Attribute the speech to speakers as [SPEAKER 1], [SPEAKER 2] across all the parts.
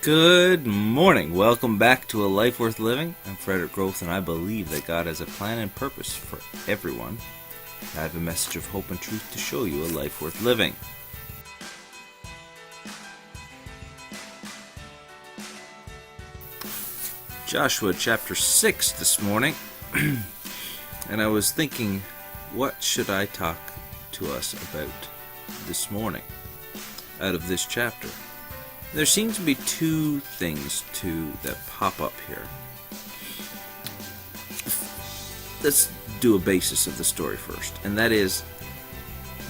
[SPEAKER 1] Good morning. Welcome back to A Life Worth Living. I'm Frederick Growth, and I believe that God has a plan and purpose for everyone. I have a message of hope and truth to show you a life worth living. Joshua chapter 6 this morning, and I was thinking, what should I talk to us about this morning out of this chapter? There seems to be two things that pop up here. Let's do a basis of the story first, and that is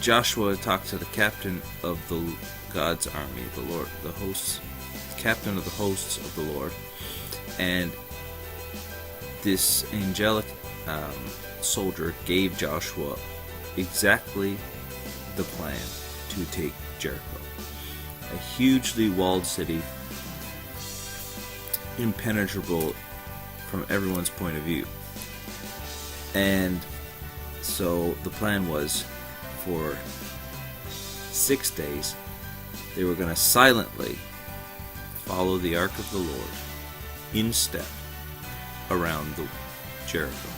[SPEAKER 1] Joshua talked to the captain of God's army, the Lord, the hosts, captain of the hosts of the Lord, and this angelic soldier gave Joshua exactly the plan to take Jericho. A hugely walled city, impenetrable from everyone's point of view. And so the plan was, for 6 days, they were going to silently follow the ark of the Lord in step around the Jericho.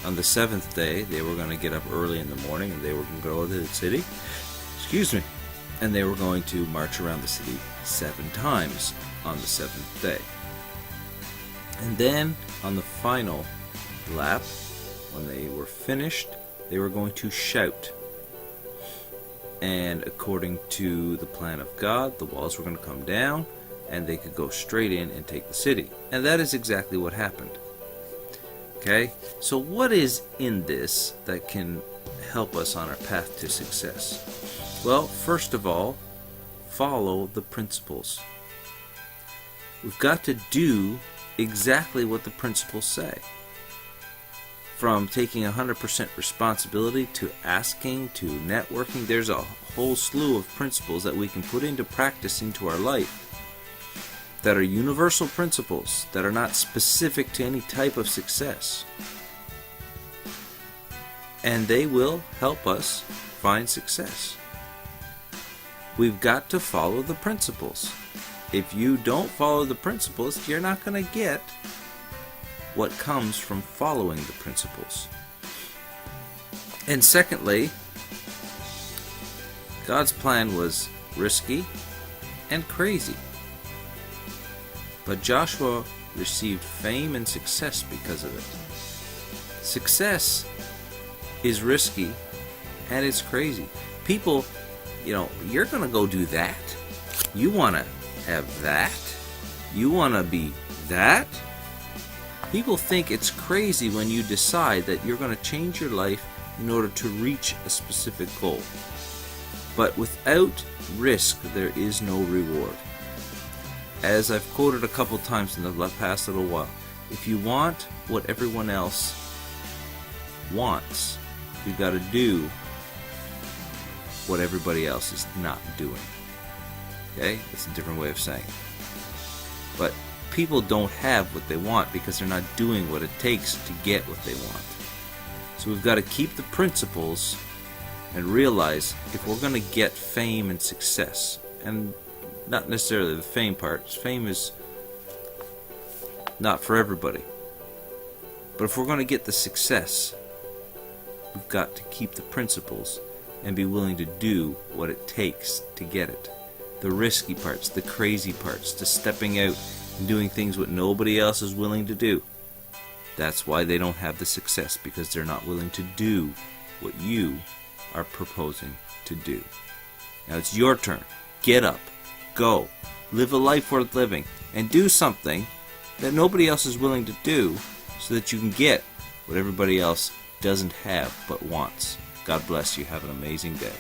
[SPEAKER 1] On the 7th day, they were going to get up early in the morning and they were going to go to the city. And they were going to march around the city 7 times on the 7th day. And then on the final lap, when they were finished, they were going to shout. And according to the plan of God, the walls were going to come down and they could go straight in and take the city. And that is exactly what happened. Okay? So what is in this that can help us on our path to success? Well, first of all, follow the principles. We've got to do exactly what the principles say. From taking 100% responsibility to asking to networking, there's a whole slew of principles that we can put into practice into our life that are universal principles that are not specific to any type of success. And they will help us find success. We've got to follow the principles. If you don't follow the principles, you're not going to get what comes from following the principles. And secondly, God's plan was risky and crazy. But Joshua received fame and success because of it. Success is risky and it's crazy. People, you're going to go do that. You want to have that. You want to be that. People think it's crazy when you decide that you're going to change your life in order to reach a specific goal. But without risk, there is no reward. As I've quoted a couple times in the past little while, if you want what everyone else wants, you've got to do what everybody else is not doing. Okay? That's a different way of saying it. But people don't have what they want because they're not doing what it takes to get what they want. So we've got to keep the principles and realize if we're going to get fame and success, and not necessarily the fame part, fame is not for everybody. But if we're going to get the success, we've got to keep the principles and be willing to do what it takes to get it. The risky parts, the crazy parts, the stepping out and doing things what nobody else is willing to do. That's why they don't have the success, because they're not willing to do what you are proposing to do. Now it's your turn. Get up, go, live a life worth living, and do something that nobody else is willing to do so that you can get what everybody else doesn't have but wants. God bless you. Have an amazing day.